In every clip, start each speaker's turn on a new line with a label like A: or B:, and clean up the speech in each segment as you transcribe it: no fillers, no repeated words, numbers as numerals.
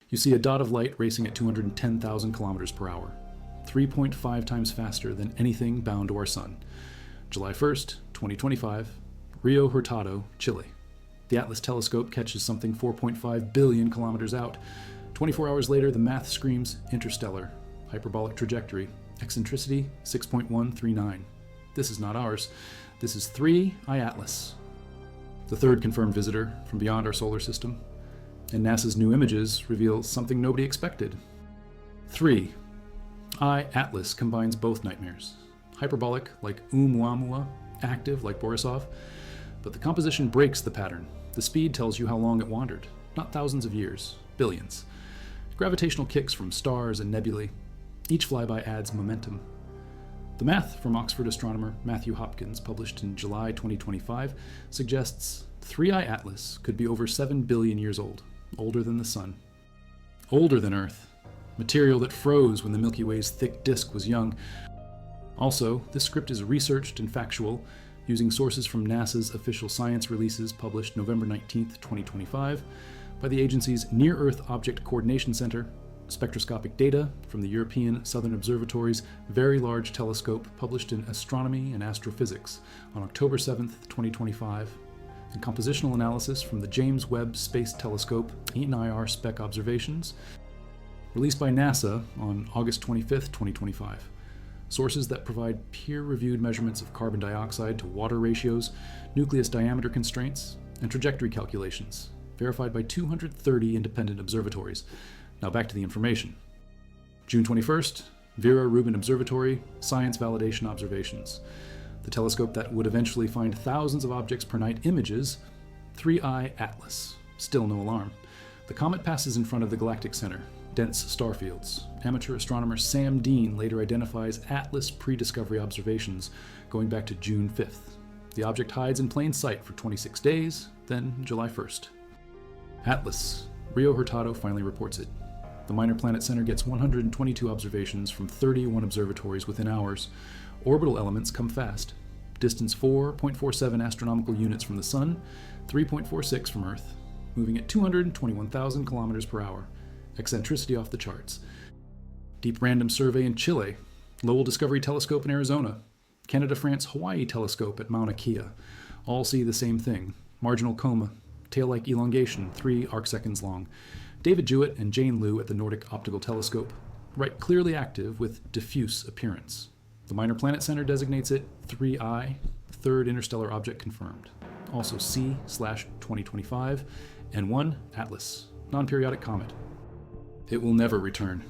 A: You see a dot of light racing at 210,000 kilometers per hour, 3.5 times faster than anything bound to our sun. July 1st, 2025, Rio Hurtado, Chile. The Atlas telescope catches something 4.5 billion kilometers out. 24 hours later, the math screams interstellar, hyperbolic trajectory, eccentricity 6.139. This is not ours. This is 3I Atlas, the third confirmed visitor from beyond our solar system. And NASA's new images reveal something nobody expected. 3I Atlas combines both nightmares. Hyperbolic, like Oumuamua, active, like Borisov, but the composition breaks the pattern. The speed tells you how long it wandered, not thousands of years, billions. Gravitational kicks from stars and nebulae. Each flyby adds momentum. The math from Oxford astronomer Matthew Hopkins, published in July 2025, suggests 3I Atlas could be over 7 billion years old, older than the Sun. Older than Earth, material that froze when the Milky Way's thick disk was young. Also, this script is researched and factual, using sources from NASA's official science releases published November 19, 2025, by the agency's Near-Earth Object Coordination Center, spectroscopic data from the European Southern Observatory's Very Large Telescope published in Astronomy and Astrophysics on October 7, 2025, and compositional analysis from the James Webb Space Telescope ENIR spec observations, released by NASA on August 25, 2025. Sources that provide peer-reviewed measurements of carbon dioxide to water ratios, nucleus diameter constraints, and trajectory calculations, verified by 230 independent observatories. Now back to the information. June 21st, Vera Rubin Observatory, science validation observations. The telescope that would eventually find thousands of objects per night images, 3I Atlas. Still no alarm. The comet passes in front of the galactic center, dense star fields. Amateur astronomer Sam Dean later identifies Atlas pre-discovery observations going back to June 5th. The object hides in plain sight for 26 days, then July 1st. Atlas. Rio Hurtado finally reports it. The Minor Planet Center gets 122 observations from 31 observatories within hours. Orbital elements come fast. Distance 4.47 astronomical units from the Sun, 3.46 from Earth, moving at 221,000 kilometers per hour. Eccentricity off the charts. Deep Random Survey in Chile. Lowell Discovery Telescope in Arizona. Canada-France-Hawaii Telescope at Mauna Kea. All see the same thing. Marginal coma. Tail-like elongation, 3 arcseconds long. David Jewett and Jane Liu at the Nordic Optical Telescope. Right clearly active with diffuse appearance. The Minor Planet Center designates it 3I, third interstellar object confirmed. Also C/2025, and 1 Atlas, non-periodic comet. It will never return.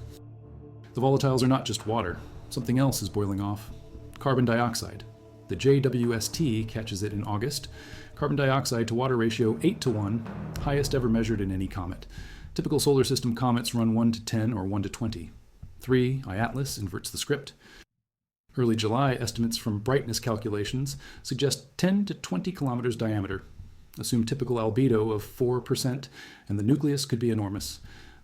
A: The volatiles are not just water. Something else is boiling off. Carbon dioxide. The JWST catches it in August. Carbon dioxide to water ratio 8:1, highest ever measured in any comet. Typical solar system comets run 1:10 or 1:20. 3I Atlas inverts the script. Early July estimates from brightness calculations suggest 10 to 20 kilometers diameter. Assume typical albedo of 4%, and the nucleus could be enormous.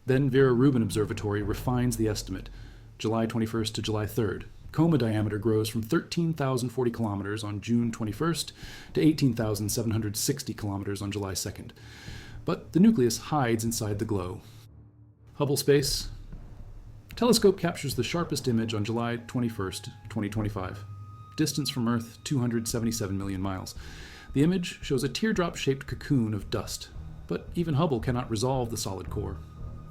A: Then Vera Rubin Observatory refines the estimate, July 21st to July 3rd. Coma diameter grows from 13,040 kilometers on June 21st to 18,760 kilometers on July 2nd. But the nucleus hides inside the glow. Hubble space. Telescope captures the sharpest image on July 21st, 2025. Distance from Earth, 277 million miles. The image shows a teardrop-shaped cocoon of dust, but even Hubble cannot resolve the solid core.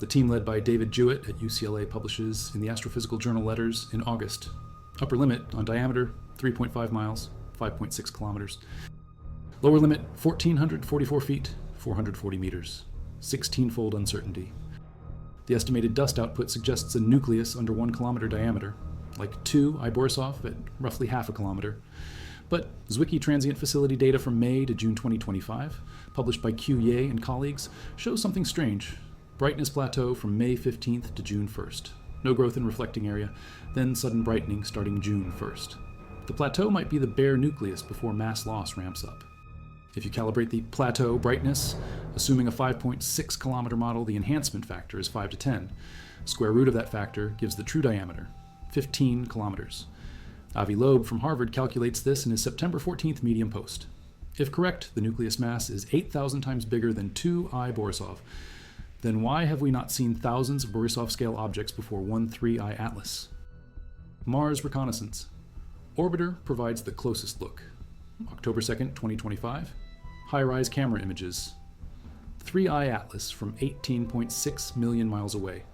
A: The team led by David Jewett at UCLA publishes in the Astrophysical Journal Letters in August. Upper limit on diameter, 3.5 miles, 5.6 kilometers. Lower limit, 1,444 feet, 440 meters. 16-fold uncertainty. The estimated dust output suggests a nucleus under 1 kilometer diameter, like 2I Borisov at roughly half a kilometer. But Zwicky Transient Facility data from May to June 2025, published by Q Ye and colleagues, shows something strange. Brightness plateau from May 15th to June 1st. No growth in reflecting area, then sudden brightening starting June 1st. The plateau might be the bare nucleus before mass loss ramps up. If you calibrate the plateau brightness, assuming a 5.6 kilometer model, the enhancement factor is 5 to 10. Square root of that factor gives the true diameter, 15 kilometers. Avi Loeb from Harvard calculates this in his September 14th Medium post. If correct, the nucleus mass is 8,000 times bigger than 2I Borisov. Then why have we not seen thousands of Borisov-scale objects before one 3I Atlas? Mars reconnaissance. Orbiter provides the closest look. October 2nd, 2025. High-rise camera images. 3I Atlas from 18.6 million miles away.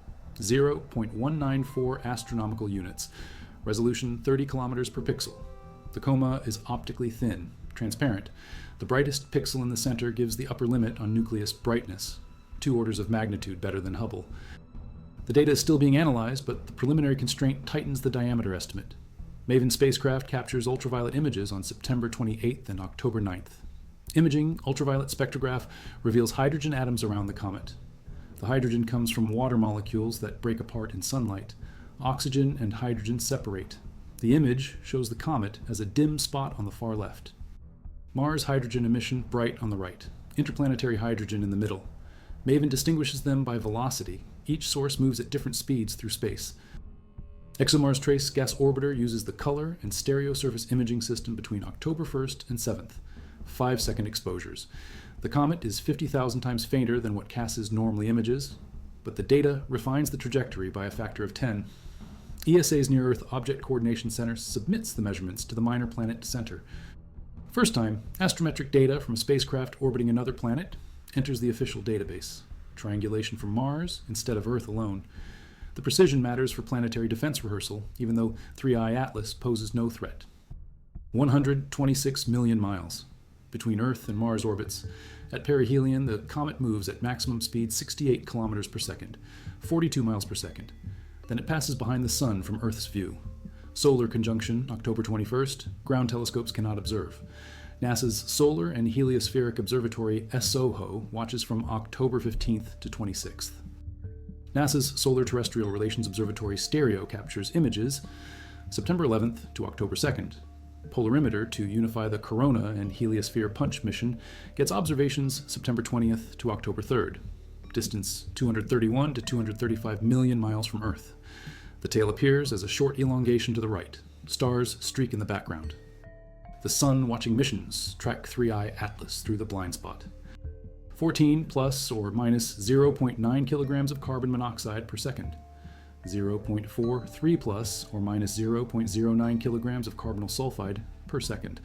A: 0.194 astronomical units. Resolution 30 kilometers per pixel. The coma is optically thin, transparent. The brightest pixel in the center gives the upper limit on nucleus brightness, 2 orders of magnitude better than Hubble. The data is still being analyzed, but the preliminary constraint tightens the diameter estimate. MAVEN spacecraft captures ultraviolet images on September 28th and October 9th. Imaging ultraviolet spectrograph reveals hydrogen atoms around the comet. The hydrogen comes from water molecules that break apart in sunlight. Oxygen and hydrogen separate. The image shows the comet as a dim spot on the far left. Mars hydrogen emission bright on the right. Interplanetary hydrogen in the middle. MAVEN distinguishes them by velocity. Each source moves at different speeds through space. ExoMars Trace Gas Orbiter uses the color and stereo surface imaging system between October 1st and 7th. 5-second exposures. The comet is 50,000 times fainter than what CAS's normally images, but the data refines the trajectory by a factor of 10. ESA's Near-Earth Object Coordination Center submits the measurements to the Minor Planet Center. First time, astrometric data from a spacecraft orbiting another planet enters the official database. Triangulation from Mars instead of Earth alone. The precision matters for planetary defense rehearsal, even though 3I Atlas poses no threat. 126 million miles between Earth and Mars orbits. At perihelion, the comet moves at maximum speed 68 kilometers per second, 42 miles per second. Then it passes behind the Sun from Earth's view. Solar conjunction, October 21st, ground telescopes cannot observe. NASA's Solar and Heliospheric Observatory SOHO watches from October 15th to 26th. NASA's Solar Terrestrial Relations Observatory Stereo captures images September 11th to October 2nd. Polarimeter, to unify the Corona and Heliosphere Punch mission, gets observations September 20th to October 3rd. Distance 231 to 235 million miles from Earth. The tail appears as a short elongation to the right. Stars streak in the background. The Sun-watching missions track 3I Atlas through the blind spot. 14 plus or minus 0.9 kilograms of carbon monoxide per second. 0.43 plus or minus 0.09 kilograms of carbonyl sulfide per second.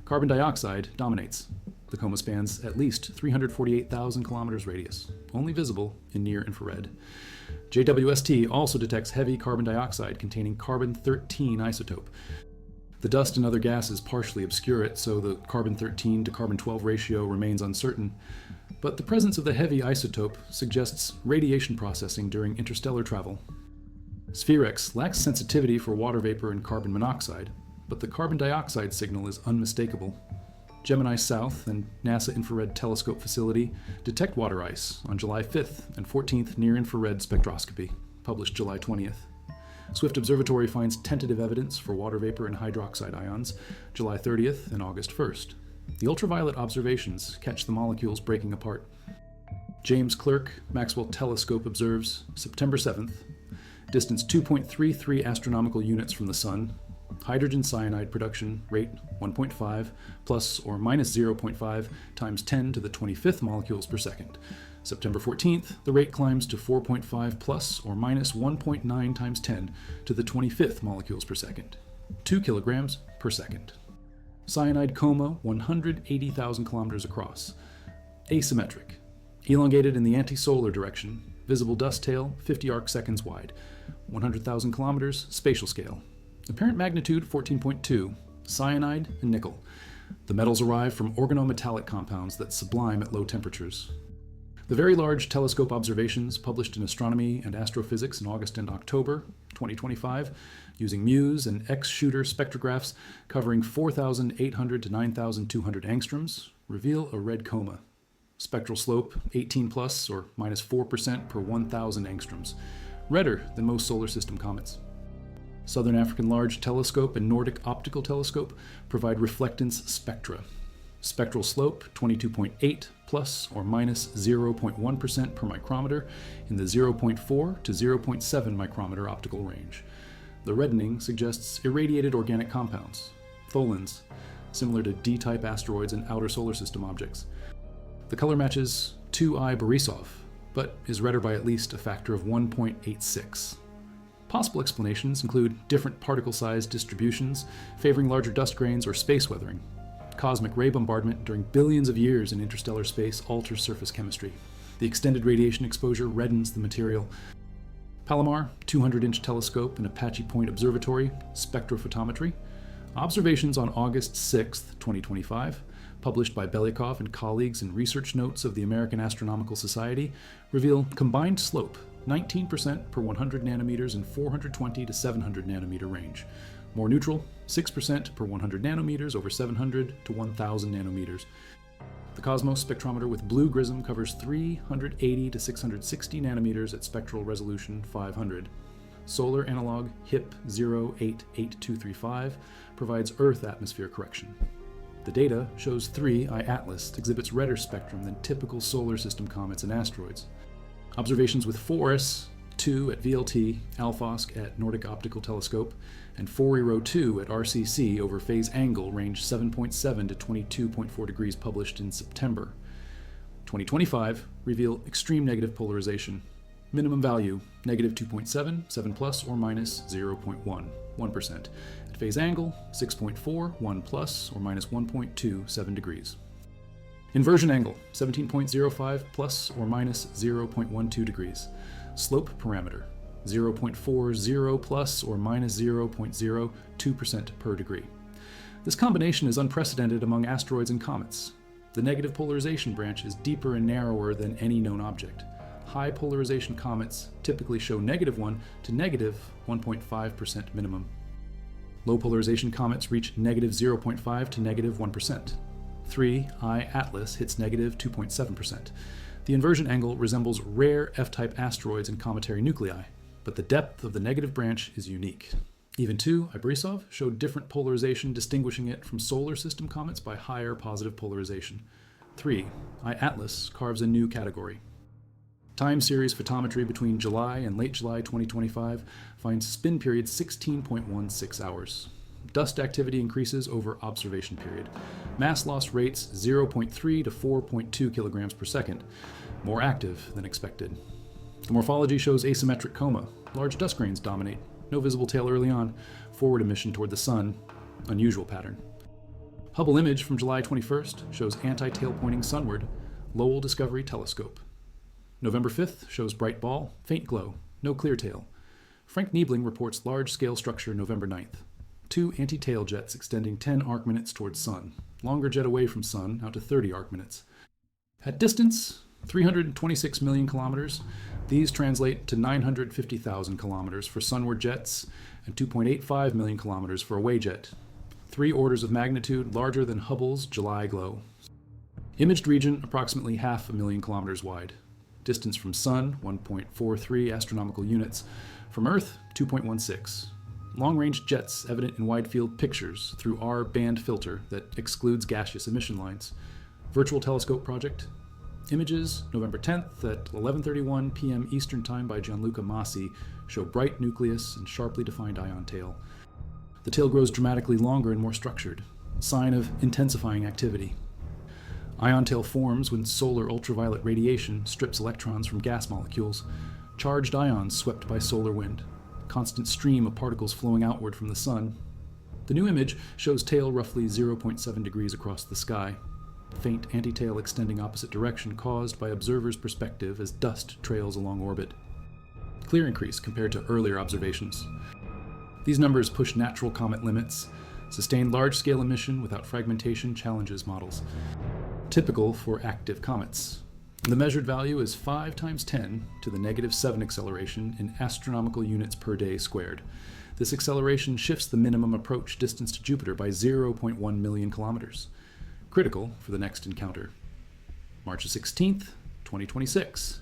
A: Carbon dioxide dominates. The coma spans at least 348,000 kilometers radius, only visible in near-infrared. JWST also detects heavy carbon dioxide containing carbon-13 isotope. The dust and other gases partially obscure it, so the carbon-13 to carbon-12 ratio remains uncertain. But the presence of the heavy isotope suggests radiation processing during interstellar travel. Spherex lacks sensitivity for water vapor and carbon monoxide, but the carbon dioxide signal is unmistakable. Gemini South and NASA Infrared Telescope Facility detect water ice on July 5th and 14th near-infrared spectroscopy, published July 20th. Swift Observatory finds tentative evidence for water vapor and hydroxide ions, July 30th and August 1st. The ultraviolet observations catch the molecules breaking apart. James Clerk Maxwell Telescope observes September 7th, distance 2.33 astronomical units from the Sun, hydrogen cyanide production rate 1.5 plus or minus 0.5 times 10 to the 25th molecules per second. September 14th, the rate climbs to 4.5 plus or minus 1.9 times 10 to the 25th molecules per second, 2 kilograms per second. Cyanide coma 180,000 kilometers across. Asymmetric. Elongated in the anti-solar direction. Visible dust tail 50 arc seconds wide. 100,000 kilometers spatial scale. Apparent magnitude 14.2. Cyanide and nickel. The metals arrive from organometallic compounds that sublime at low temperatures. The Very Large Telescope observations published in Astronomy and Astrophysics in August and October 2025, using MUSE and X-shooter spectrographs covering 4,800 to 9,200 angstroms, reveal a red coma. Spectral slope 18 plus or minus 4% per 1,000 angstroms, redder than most solar system comets. Southern African Large Telescope and Nordic Optical Telescope provide reflectance spectra. Spectral slope 22.8 plus or minus 0.1% per micrometer in the 0.4 to 0.7 micrometer optical range. The reddening suggests irradiated organic compounds, tholins, similar to D-type asteroids and outer solar system objects. The color matches 2I Borisov, but is redder by at least a factor of 1.86. Possible explanations include different particle size distributions, favoring larger dust grains, or space weathering. Cosmic ray bombardment during billions of years in interstellar space alters surface chemistry. The extended radiation exposure reddens the material. Palomar, 200-inch telescope and Apache Point Observatory, spectrophotometry. Observations on August 6, 2025, published by Belyakov and colleagues in Research Notes of the American Astronomical Society, reveal combined slope 19% per 100 nanometers in 420 to 700 nanometer range. More neutral, 6% per 100 nanometers over 700 to 1000 nanometers. The Cosmos spectrometer with blue GRISM covers 380 to 660 nanometers at spectral resolution 500. Solar analog HIP 088235 provides Earth atmosphere correction. The data shows 3I Atlas exhibits redder spectrum than typical solar system comets and asteroids. Observations with 4S2 at VLT, Alphosk at Nordic Optical Telescope, and 4ERO2 at RCC over phase angle range 7.7 to 22.4 degrees published in September. 2025 reveal extreme negative polarization. Minimum value, negative 2.7, 7 plus or minus 0.1, 1%. At phase angle, 6.4, 1 plus or minus 1.27 degrees. Inversion angle, 17.05 plus or minus 0.12 degrees. Slope parameter, 0.40 plus or minus 0.02% per degree. This combination is unprecedented among asteroids and comets. The negative polarization branch is deeper and narrower than any known object. High polarization comets typically show -1 to -1.5% minimum. Low polarization comets reach -0.5 to -1%. 3I Atlas hits -2.7%. The inversion angle resembles rare F-type asteroids and cometary nuclei, but the depth of the negative branch is unique. Even 2I Borisov showed different polarization, distinguishing it from solar system comets by higher positive polarization. 3I Atlas carves a new category. Time series photometry between July and late July 2025 finds spin period 16.16 hours. Dust activity increases over observation period. Mass loss rates 0.3 to 4.2 kilograms per second, more active than expected. The morphology shows asymmetric coma. Large dust grains dominate. No visible tail early on. Forward emission toward the sun. Unusual pattern. Hubble image from July 21st shows anti-tail pointing sunward. Lowell Discovery Telescope. November 5th shows bright ball, faint glow, no clear tail. Frank Niebling reports large-scale structure November 9th. 2 anti-tail jets extending 10 arc minutes towards sun. Longer jet away from sun, out to 30 arc minutes. At distance, 326 million kilometers, these translate to 950,000 kilometers for sunward jets and 2.85 million kilometers for away jet. 3 orders of magnitude larger than Hubble's July glow. Imaged region approximately 500,000 kilometers wide. Distance from sun, 1.43 astronomical units. From Earth, 2.16. Long-range jets evident in wide-field pictures through our band filter that excludes gaseous emission lines. Virtual telescope project. Images, November 10th at 11:31 p.m. Eastern Time by Gianluca Massi, show bright nucleus and sharply defined ion tail. The tail grows dramatically longer and more structured, sign of intensifying activity. Ion tail forms when solar ultraviolet radiation strips electrons from gas molecules, charged ions swept by solar wind, constant stream of particles flowing outward from the sun. The new image shows tail roughly 0.7 degrees across the sky, faint anti-tail extending opposite direction caused by observer's perspective as dust trails along orbit. Clear increase compared to earlier observations. These numbers push natural comet limits. Sustained large-scale emission without fragmentation challenges models, typical for active comets. The measured value is 5 times 10 to the -7 acceleration in astronomical units per day squared. This acceleration shifts the minimum approach distance to Jupiter by 0.1 million kilometers. Critical for the next encounter. March 16th, 2026.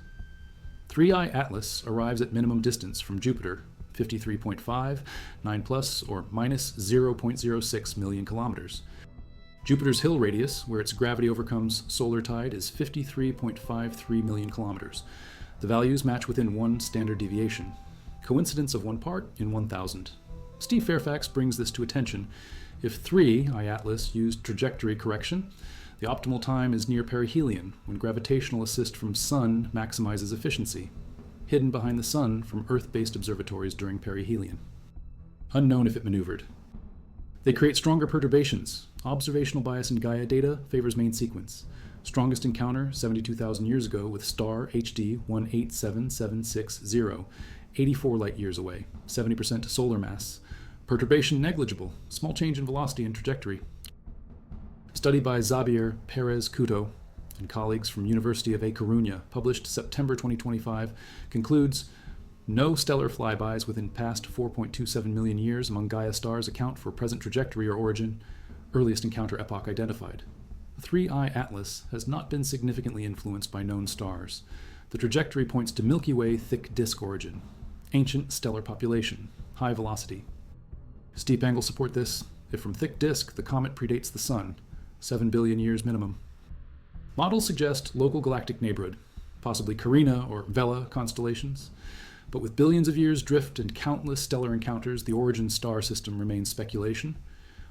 A: 3I Atlas arrives at minimum distance from Jupiter, 53.5, 9 plus, or minus 0.06 million kilometers. Jupiter's hill radius, where its gravity overcomes solar tide, is 53.53 million kilometers. The values match within 1 standard deviation. Coincidence of 1 part in 1,000. Steve Fairfax brings this to attention. If 3I Atlas used trajectory correction, The optimal time is near perihelion, when gravitational assist from Sun maximizes efficiency, hidden behind the Sun from Earth-based observatories during perihelion. Unknown if it maneuvered. They create stronger perturbations. Observational bias in Gaia data favors main sequence. Strongest encounter 72,000 years ago with star HD 187760, 84 light years away, 70% solar mass. Perturbation negligible, small change in velocity and trajectory. Study by Xavier Perez-Couto and colleagues from University of A Coruña, published September 2025, concludes no stellar flybys within past 4.27 million years among Gaia stars account for present trajectory or origin, earliest encounter epoch identified. The 3-eye atlas has not been significantly influenced by known stars. The trajectory points to Milky Way thick disk origin, ancient stellar population, high velocity. Steep angles support this. If from thick disk, the comet predates the Sun, 7 billion years minimum. Models suggest local galactic neighborhood, possibly Carina or Vela constellations. But with billions of years drift and countless stellar encounters, the origin star system remains speculation.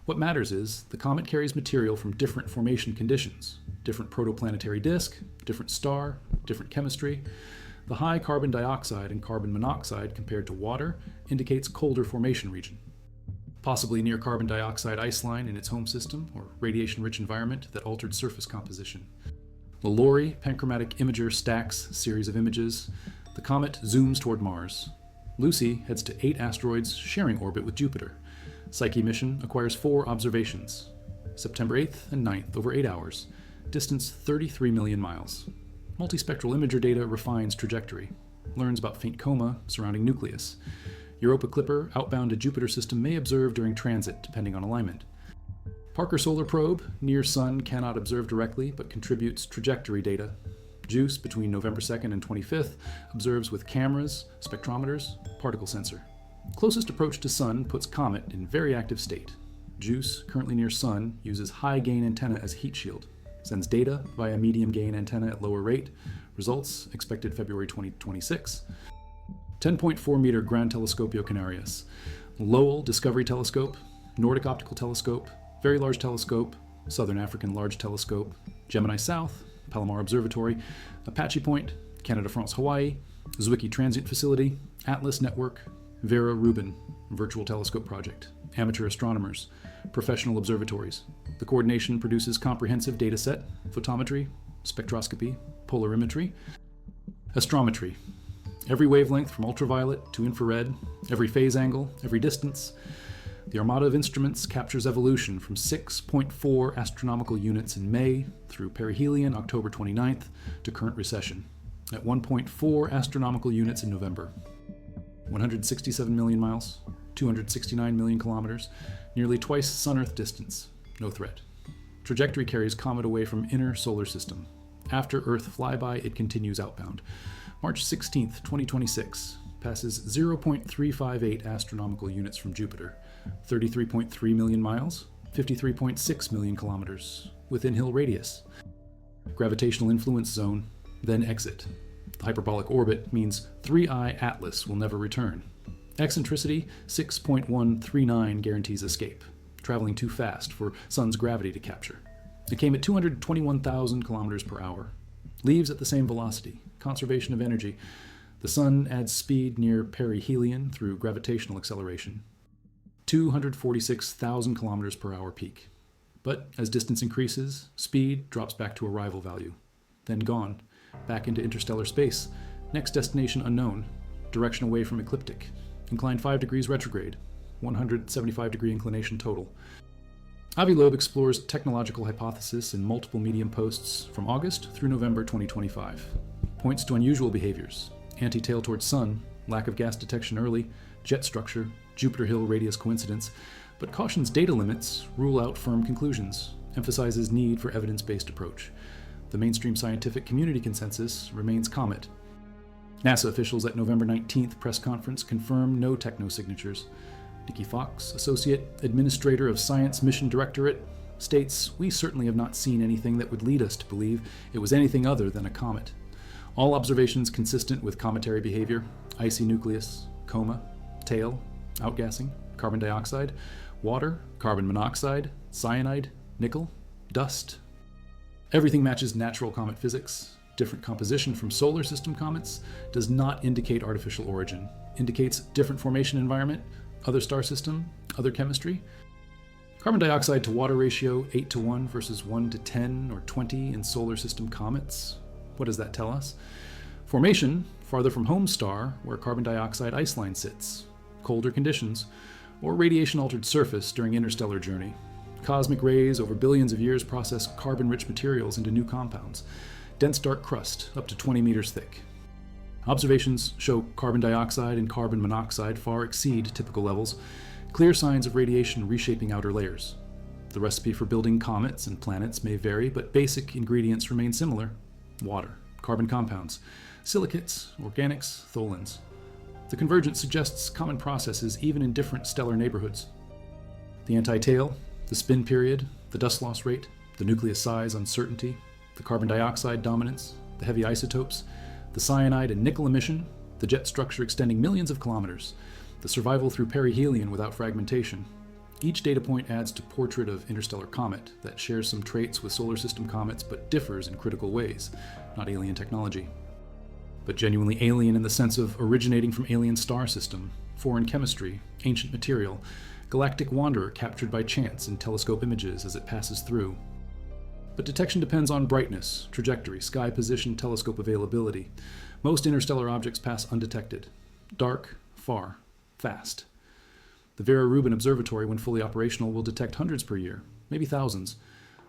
A: What matters is the comet carries material from different formation conditions, different protoplanetary disk, different star, different chemistry. The high carbon dioxide and carbon monoxide compared to water indicates colder formation region, possibly near carbon dioxide ice line in its home system or radiation-rich environment that altered surface composition. The LORRI panchromatic imager stacks series of images. The comet zooms toward Mars. Lucy heads to 8 asteroids sharing orbit with Jupiter. Psyche mission acquires 4 observations. September 8th and 9th over 8 hours. Distance 33 million miles. Multispectral imager data refines trajectory. Learns about faint coma surrounding nucleus. Europa Clipper outbound to Jupiter system may observe during transit, depending on alignment. Parker Solar Probe, near Sun, cannot observe directly, but contributes trajectory data. JUICE, between November 2nd and 25th, observes with cameras, spectrometers, particle sensor. Closest approach to Sun puts Comet in very active state. JUICE, currently near Sun, uses high-gain antenna as heat shield. Sends data via medium-gain antenna at lower rate. Results expected February 2026. 10.4-meter Gran Telescopio Canarias. Lowell Discovery Telescope, Nordic Optical Telescope, Very Large Telescope, Southern African Large Telescope, Gemini South, Palomar Observatory, Apache Point, Canada France Hawaii, Zwicky Transient Facility, Atlas Network, Vera Rubin Virtual Telescope Project, amateur astronomers, professional observatories. The coordination produces comprehensive data set, photometry, spectroscopy, polarimetry, astrometry. Every wavelength from ultraviolet to infrared, every phase angle, every distance. The armada of instruments captures evolution from 6.4 astronomical units in May through perihelion October 29th to current recession, at 1.4 astronomical units in November. 167 million miles, 269 million kilometers, nearly twice Sun-Earth distance, no threat. Trajectory carries comet away from inner solar system. After Earth flyby, it continues outbound. March 16th, 2026, passes 0.358 astronomical units from Jupiter, 33.3 million miles, 53.6 million kilometers, within Hill radius. Gravitational influence zone, then exit. The hyperbolic orbit means 3-eye atlas will never return. Eccentricity 6.139 guarantees escape, traveling too fast for Sun's gravity to capture. It came at 221,000 kilometers per hour. Leaves at the same velocity. Conservation of energy. The Sun adds speed near perihelion through gravitational acceleration. 246,000 kilometers per hour peak. But as distance increases, speed drops back to arrival value. Then gone. Back into interstellar space. Next destination unknown. Direction away from ecliptic. Inclined 5 degrees retrograde. 175 degree inclination total. Avi Loeb explores technological hypothesis in multiple Medium posts from August through November 2025. Points to unusual behaviors. Anti-tail towards Sun, lack of gas detection early, jet structure, Jupiter Hill radius coincidence, but cautions data limits rule out firm conclusions, emphasizes need for evidence-based approach. The mainstream scientific community consensus remains comet. NASA officials at November 19th press conference confirm no techno-signatures. Nikki Fox, Associate Administrator of Science Mission Directorate, states, "We certainly have not seen anything that would lead us to believe it was anything other than a comet. All observations consistent with cometary behavior, icy nucleus, coma, tail, outgassing, carbon dioxide, water, carbon monoxide, cyanide, nickel, dust, Everything matches natural comet physics. Different composition from solar system comets does not indicate artificial origin, indicates different formation environment, other star system, other chemistry. Carbon dioxide to water ratio 8:1 versus 1:10 or 20 in solar system comets. What does that tell us? Formation farther from home star where carbon dioxide ice line sits, colder conditions, or radiation-altered surface during interstellar journey. Cosmic rays over billions of years process carbon-rich materials into new compounds. Dense dark crust up to 20 meters thick. Observations show carbon dioxide and carbon monoxide far exceed typical levels, clear signs of radiation reshaping outer layers. The recipe for building comets and planets may vary, but basic ingredients remain similar. Water, carbon compounds, silicates, organics, tholins. The convergence suggests common processes even in different stellar neighborhoods. The anti-tail, the spin period, the dust loss rate, the nucleus size uncertainty, the carbon dioxide dominance, the heavy isotopes, the cyanide and nickel emission, the jet structure extending millions of kilometers, the survival through perihelion without fragmentation. Each data point adds to portrait of interstellar comet that shares some traits with solar system comets but differs in critical ways, not alien technology. But genuinely alien in the sense of originating from alien star system, foreign chemistry, ancient material, galactic wanderer captured by chance in telescope images as it passes through. But detection depends on brightness, trajectory, sky position, telescope availability. Most interstellar objects pass undetected. Dark, far, fast. The Vera Rubin Observatory, when fully operational, will detect hundreds per year, maybe thousands.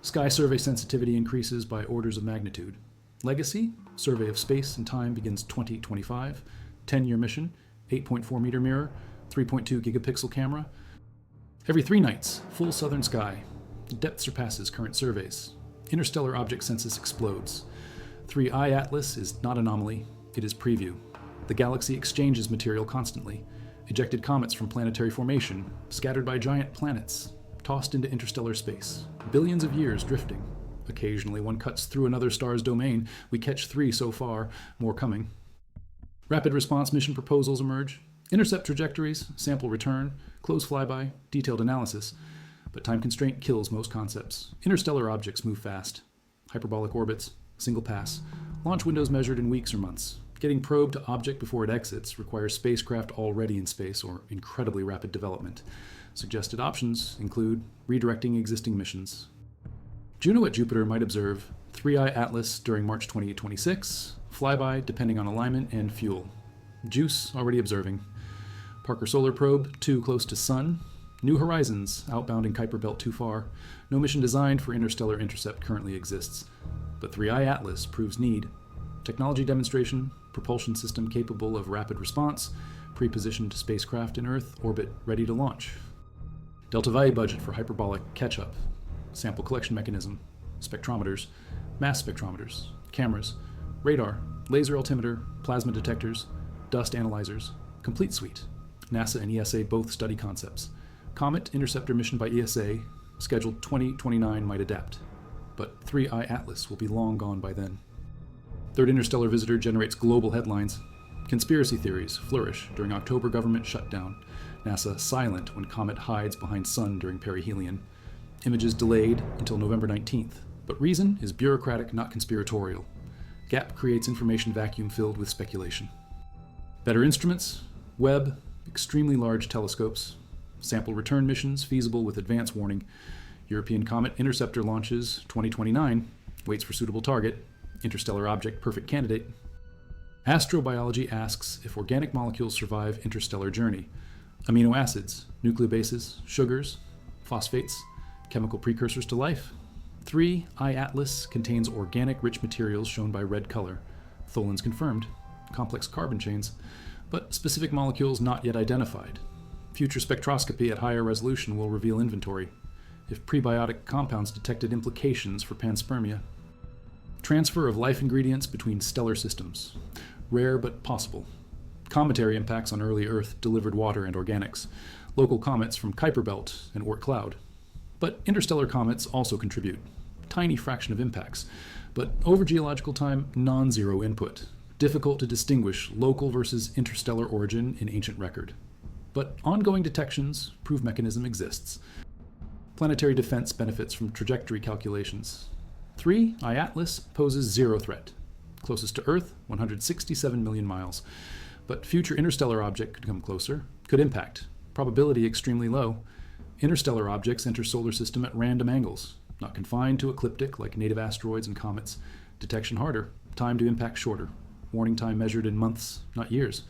A: Sky survey sensitivity increases by orders of magnitude. Legacy, survey of space and time, begins 2025. 10-year mission, 8.4 meter mirror, 3.2 gigapixel camera. Every 3 nights, full southern sky. Depth surpasses current surveys. Interstellar object census explodes. 3I Atlas is not anomaly, it is preview. The galaxy exchanges material constantly. Ejected comets from planetary formation, scattered by giant planets, tossed into interstellar space. Billions of years drifting. Occasionally one cuts through another star's domain. We catch 3 so far, more coming. Rapid response mission proposals emerge. Intercept trajectories, sample return, close flyby, detailed analysis. But time constraint kills most concepts. Interstellar objects move fast. Hyperbolic orbits, single pass. Launch windows measured in weeks or months. Getting probe to object before it exits requires spacecraft already in space or incredibly rapid development. Suggested options include redirecting existing missions. Juno at Jupiter might observe 3I Atlas during March 2026, flyby depending on alignment and fuel. JUICE already observing. Parker Solar Probe too close to Sun. New Horizons, outbounding Kuiper Belt too far. No mission designed for interstellar intercept currently exists. But 3I Atlas proves need. Technology demonstration, propulsion system capable of rapid response, pre-positioned spacecraft in Earth, orbit ready to launch. Delta Valle budget for hyperbolic catch-up. Sample collection mechanism, spectrometers, mass spectrometers, cameras, radar, laser altimeter, plasma detectors, dust analyzers, complete suite. NASA and ESA both study concepts. Comet interceptor mission by ESA, scheduled 2029, might adapt, but 3I Atlas will be long gone by then. Third interstellar visitor generates global headlines. Conspiracy theories flourish during October government shutdown. NASA silent when comet hides behind sun during perihelion. Images delayed until November 19th, but reason is bureaucratic, not conspiratorial. Gap creates information vacuum filled with speculation. Better instruments, Webb, extremely large telescopes, sample return missions feasible with advance warning. European Comet Interceptor launches 2029, waits for suitable target, interstellar object perfect candidate. Astrobiology asks if organic molecules survive interstellar journey. Amino acids, nucleobases, sugars, phosphates, chemical precursors to life. 3I Atlas contains organic rich materials shown by red color. Tholins confirmed, complex carbon chains, but specific molecules not yet identified. Future spectroscopy at higher resolution will reveal inventory. If prebiotic compounds detected implications for panspermia. Transfer of life ingredients between stellar systems. Rare but possible. Cometary impacts on early Earth delivered water and organics. Local comets from Kuiper Belt and Oort cloud. But interstellar comets also contribute. Tiny fraction of impacts, but over geological time, non-zero input. Difficult to distinguish local versus interstellar origin in ancient record. But ongoing detections prove mechanism exists. Planetary defense benefits from trajectory calculations. 3, I-Atlas poses zero threat. Closest to Earth, 167 million miles. But future interstellar object could come closer, could impact. Probability extremely low. Interstellar objects enter solar system at random angles, not confined to ecliptic like native asteroids and comets. Detection harder, time to impact shorter. Warning time measured in months, not years.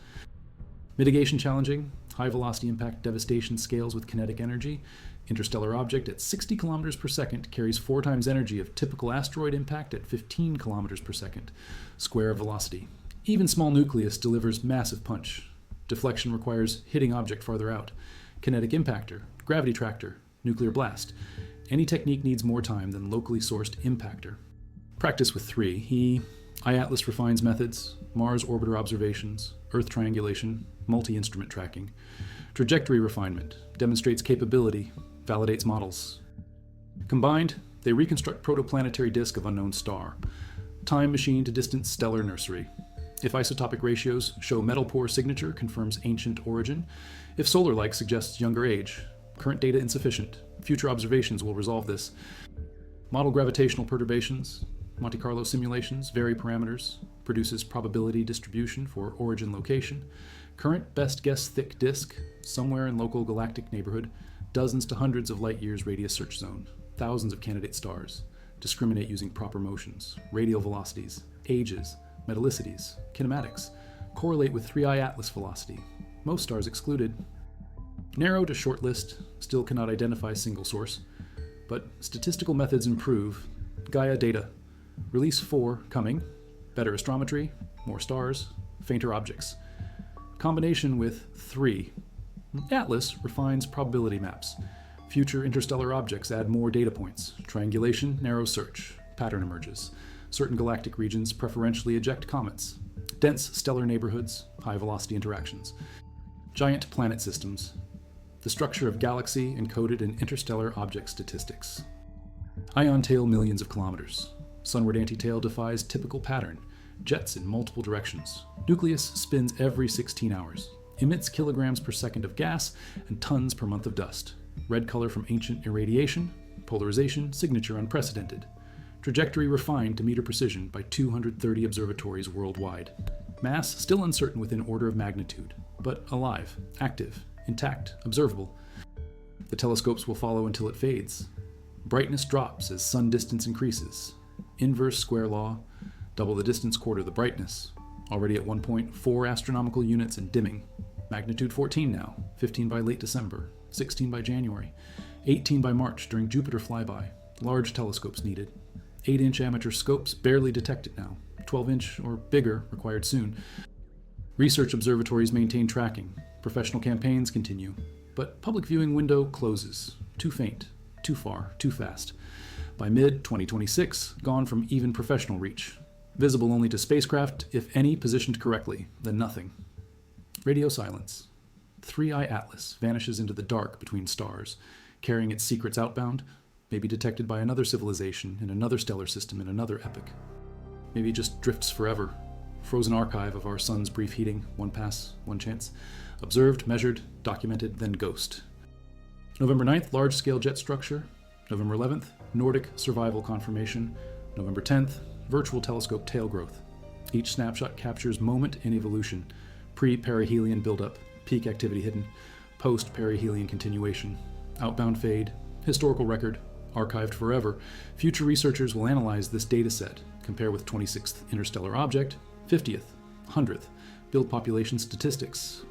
A: Mitigation challenging, high velocity impact devastation scales with kinetic energy. Interstellar object at 60 kilometers per second carries 4 times energy of typical asteroid impact at 15 kilometers per second. Square of velocity. Even small nucleus delivers massive punch. Deflection requires hitting object farther out. Kinetic impactor, gravity tractor, nuclear blast. Any technique needs more time than locally sourced impactor. Practice with 3. I-Atlas refines methods, Mars orbiter observations, Earth triangulation, multi-instrument tracking. Trajectory refinement, demonstrates capability, validates models. Combined, they reconstruct protoplanetary disk of unknown star. Time machine to distant stellar nursery. If isotopic ratios show metal pore signature, confirms ancient origin. If solar-like suggests younger age. Current data insufficient. Future observations will resolve this. Model gravitational perturbations. Monte Carlo simulations vary parameters. Produces probability distribution for origin location. Current best guess thick disk, somewhere in local galactic neighborhood. Dozens to hundreds of light years radius search zone. Thousands of candidate stars. Discriminate using proper motions. Radial velocities. Ages. Metallicities. Kinematics. Correlate with 3 I-Atlas velocity. Most stars excluded. Narrow to short list, still cannot identify single source. But statistical methods improve. Gaia data. Release 4 coming. Better astrometry, more stars, fainter objects. Combination with 3. Atlas refines probability maps. Future interstellar objects add more data points. Triangulation, narrow search. Pattern emerges. Certain galactic regions preferentially eject comets. Dense stellar neighborhoods, high velocity interactions. Giant planet systems. The structure of galaxy encoded in interstellar object statistics. Ion tail millions of kilometers. Sunward antitail defies typical pattern. Jets in multiple directions. Nucleus spins every 16 hours. Emits kilograms per second of gas and tons per month of dust. Red color from ancient irradiation. Polarization, signature unprecedented. Trajectory refined to meter precision by 230 observatories worldwide. Mass still uncertain within order of magnitude, but alive, active, intact, observable. The telescopes will follow until it fades. Brightness drops as sun distance increases. Inverse square law, double the distance, quarter the brightness. Already at 1.4 astronomical units and dimming. Magnitude 14 now, 15 by late December, 16 by January, 18 by March during Jupiter flyby. Large telescopes needed. 8-inch amateur scopes barely detect it now. 12-inch or bigger required soon. Research observatories maintain tracking. Professional campaigns continue. But public viewing window closes. Too faint, too far, too fast. By mid-2026, gone from even professional reach. Visible only to spacecraft, if any, positioned correctly, then nothing. Radio silence. 3 I-Atlas vanishes into the dark between stars, carrying its secrets outbound, maybe detected by another civilization in another stellar system in another epoch. Maybe it just drifts forever. Frozen archive of our sun's brief heating, one pass, one chance. Observed, measured, documented, then ghost. November 9th, large-scale jet structure. November 11th, Nordic survival confirmation. November 10th, virtual telescope tail growth. Each snapshot captures moment in evolution. Pre-perihelion buildup, peak activity hidden. Post-perihelion continuation. Outbound fade, historical record, archived forever. Future researchers will analyze this data set, compare with 26th interstellar object, 50th, 100th, build population statistics.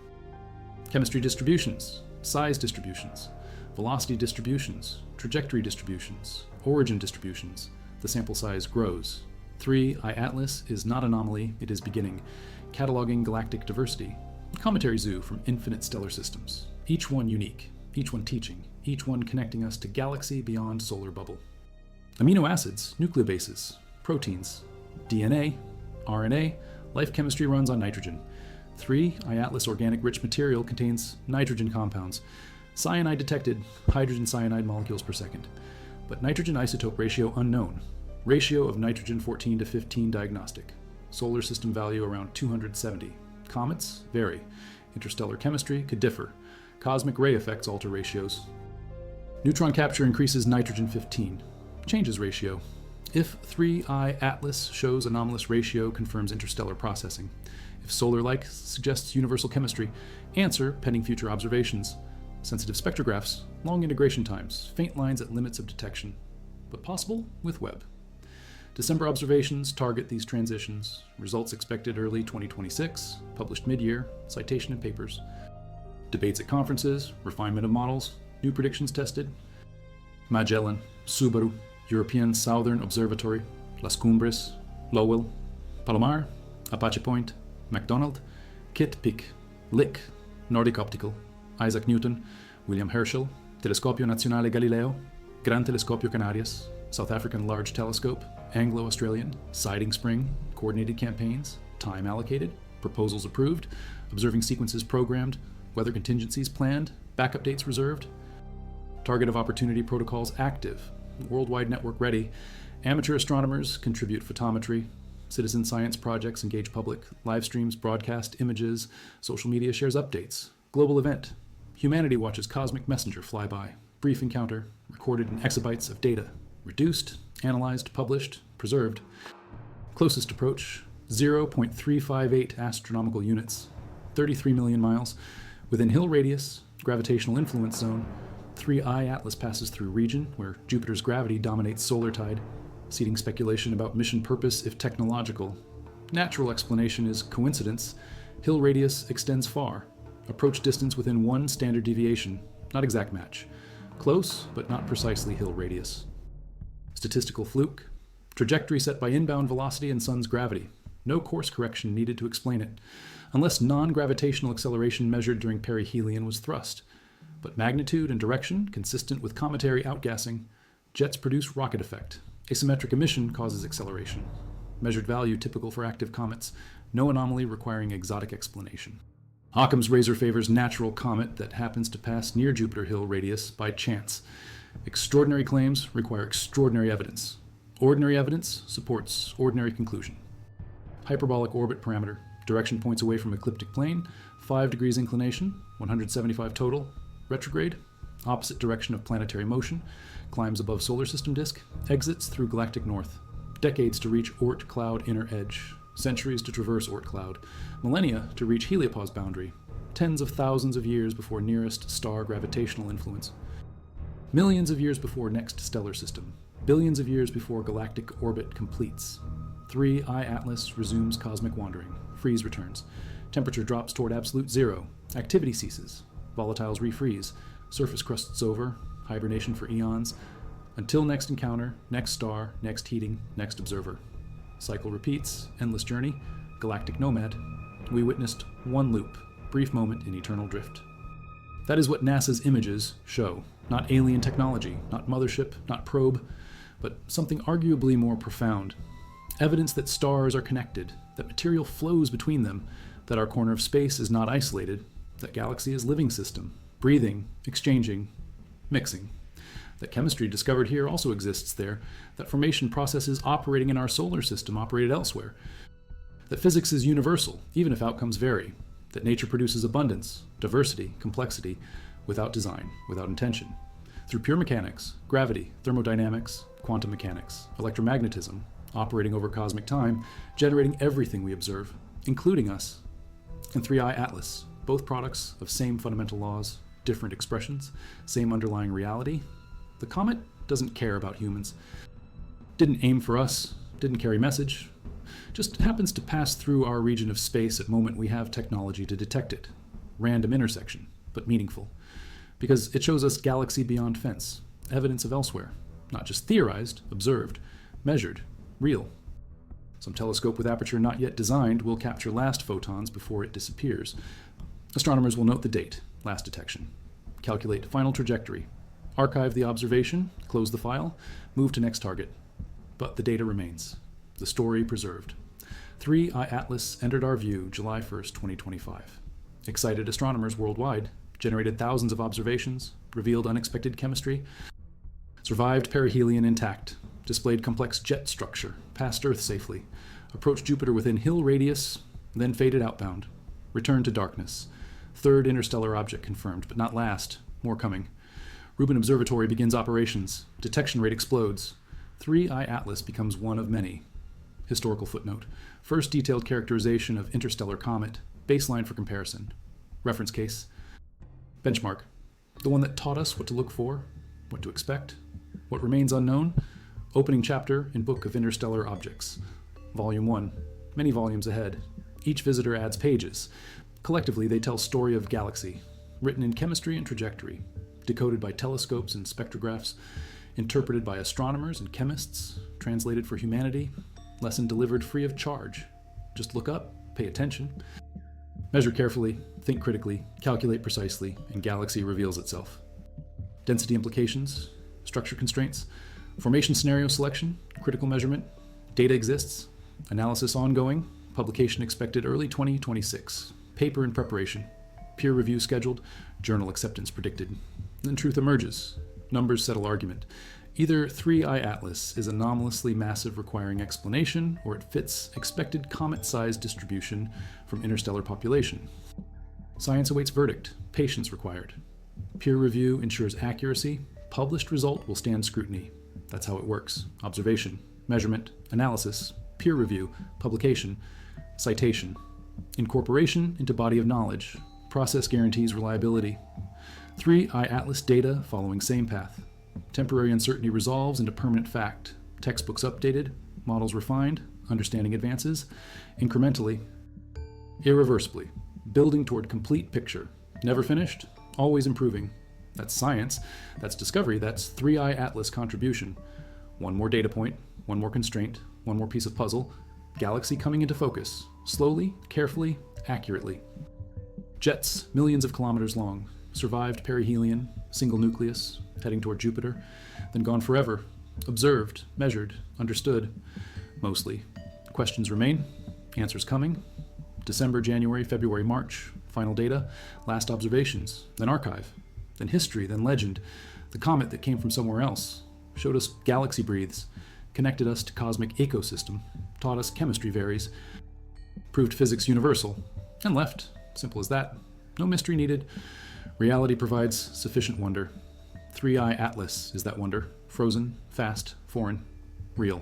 A: Chemistry distributions, size distributions, velocity distributions, trajectory distributions, origin distributions. The sample size grows. 3 I-Atlas is not anomaly, it is beginning. Cataloging galactic diversity. Cometary zoo from infinite stellar systems. Each one unique, each one teaching, each one connecting us to galaxy beyond solar bubble. Amino acids, nucleobases, proteins, DNA, RNA, life chemistry runs on nitrogen. 3 I-Atlas organic rich material contains nitrogen compounds. Cyanide detected, hydrogen cyanide molecules per second. But nitrogen isotope ratio unknown. Ratio of nitrogen 14 to 15 diagnostic. Solar system value around 270. Comets vary. Interstellar chemistry could differ. Cosmic ray effects alter ratios. Neutron capture increases nitrogen 15. Changes ratio. If 3I Atlas shows anomalous ratio, confirms interstellar processing. If solar-like, suggests universal chemistry. Answer, pending future observations. Sensitive spectrographs, long integration times, faint lines at limits of detection, but possible with Webb. December observations target these transitions. Results expected early 2026, published mid-year, citation and papers. Debates at conferences, refinement of models, new predictions tested. Magellan, Subaru, European Southern Observatory, Las Cumbres, Lowell, Palomar, Apache Point, McDonald, Kit Pick, Lick, Nordic Optical, Isaac Newton, William Herschel, Telescopio Nazionale Galileo, Gran Telescopio Canarias, South African Large Telescope, Anglo-Australian, Siding Spring, coordinated campaigns, time allocated, proposals approved, observing sequences programmed, weather contingencies planned, backup dates reserved, target of opportunity protocols active, worldwide network ready, amateur astronomers contribute photometry, citizen science projects engage public, live streams broadcast images, social media shares updates, global event, humanity watches cosmic messenger fly by, brief encounter, recorded in exabytes of data, reduced, analyzed, published, preserved. Closest approach, 0.358 astronomical units, 33 million miles, within Hill radius, gravitational influence zone. 3I Atlas passes through region where Jupiter's gravity dominates solar tide, seeding speculation about mission purpose if technological. Natural explanation is coincidence. Hill radius extends far. Approach distance within 1 standard deviation, not exact match. Close, but not precisely Hill radius. Statistical fluke. Trajectory set by inbound velocity and sun's gravity. No course correction needed to explain it, unless non-gravitational acceleration measured during perihelion was thrust. But magnitude and direction consistent with cometary outgassing. Jets produce rocket effect. Asymmetric emission causes acceleration. Measured value typical for active comets. No anomaly requiring exotic explanation. Occam's razor favors natural comet that happens to pass near Jupiter Hill radius by chance. Extraordinary claims require extraordinary evidence. Ordinary evidence supports ordinary conclusion. Hyperbolic orbit parameter. Direction points away from ecliptic plane. 5 degrees inclination. 175 total. Retrograde. Opposite direction of planetary motion. Climbs above solar system disk. Exits through galactic north. Decades to reach Oort cloud inner edge. Centuries to traverse Oort cloud. Millennia to reach heliopause boundary. Tens of thousands of years before nearest star gravitational influence. Millions of years before next stellar system. Billions of years before galactic orbit completes. 3I Atlas resumes cosmic wandering. Freeze returns. Temperature drops toward absolute zero. Activity ceases. Volatiles refreeze. Surface crusts over. Hibernation for eons. Until next encounter, next star, next heating, next observer. Cycle repeats. Endless journey. Galactic nomad. We witnessed one loop. Brief moment in eternal drift. That is what NASA's images show. Not alien technology, not mothership, not probe, but something arguably more profound. Evidence that stars are connected, that material flows between them, that our corner of space is not isolated, that galaxy is living system, breathing, exchanging, mixing. That chemistry discovered here also exists there, that formation processes operating in our solar system operated elsewhere. That physics is universal, even if outcomes vary. That nature produces abundance, diversity, complexity, without design, without intention. Through pure mechanics, gravity, thermodynamics, quantum mechanics, electromagnetism, operating over cosmic time, generating everything we observe, including us. And 3I Atlas, both products of same fundamental laws, different expressions, same underlying reality. The comet doesn't care about humans. Didn't aim for us, didn't carry message. Just happens to pass through our region of space at moment we have technology to detect it. Random intersection, but meaningful. Because it shows us galaxy beyond fence, evidence of elsewhere. Not just theorized, observed, measured, real. Some telescope with aperture not yet designed will capture last photons before it disappears. Astronomers will note the date, last detection. Calculate final trajectory. Archive the observation, close the file, move to next target. But the data remains. The story preserved. 3I Atlas entered our view July 1st, 2025. Excited astronomers worldwide generated thousands of observations, revealed unexpected chemistry, survived perihelion intact, displayed complex jet structure, passed Earth safely, approached Jupiter within Hill radius, then faded outbound, returned to darkness. Third interstellar object confirmed, but not last. More coming. Rubin Observatory begins operations. Detection rate explodes. 3-Eye Atlas becomes one of many. Historical footnote. First detailed characterization of interstellar comet. Baseline for comparison. Reference case. Benchmark. The one that taught us what to look for, what to expect, what remains unknown. Opening chapter in Book of Interstellar Objects. Volume 1. Many volumes ahead. Each visitor adds pages. Collectively, they tell story of galaxy, written in chemistry and trajectory, decoded by telescopes and spectrographs, interpreted by astronomers and chemists, translated for humanity, lesson delivered free of charge. Just look up, pay attention, measure carefully, think critically, calculate precisely, and galaxy reveals itself. Density implications, structure constraints, formation scenario selection, critical measurement, data exists, analysis ongoing, publication expected early 2026, paper in preparation, peer review scheduled, journal acceptance predicted. Then truth emerges, numbers settle argument. Either 3-Eye Atlas is anomalously massive requiring explanation, or it fits expected comet-sized distribution from interstellar population. Science awaits verdict, patience required. Peer review ensures accuracy, published result will stand scrutiny. That's how it works. Observation, measurement, analysis, peer review, publication, citation. Incorporation into body of knowledge. Process guarantees reliability. 3-Eye Atlas data following same path. Temporary uncertainty resolves into permanent fact. Textbooks updated, models refined, understanding advances, incrementally, irreversibly, building toward complete picture. Never finished, always improving. That's science, that's discovery, that's 3-Eye Atlas contribution. One more data point, one more constraint, one more piece of puzzle. Galaxy coming into focus, slowly, carefully, accurately. Jets, millions of kilometers long, survived perihelion, single nucleus, heading toward Jupiter, then gone forever, observed, measured, understood, mostly. Questions remain, answers coming. December, January, February, March, final data, last observations, then archive, then history, then legend. The comet that came from somewhere else, showed us galaxy breathes, connected us to cosmic ecosystem, taught us chemistry varies, proved physics universal, and left. Simple as that. No mystery needed. Reality provides sufficient wonder. 3-Eye Atlas is that wonder. Frozen, fast, foreign, real.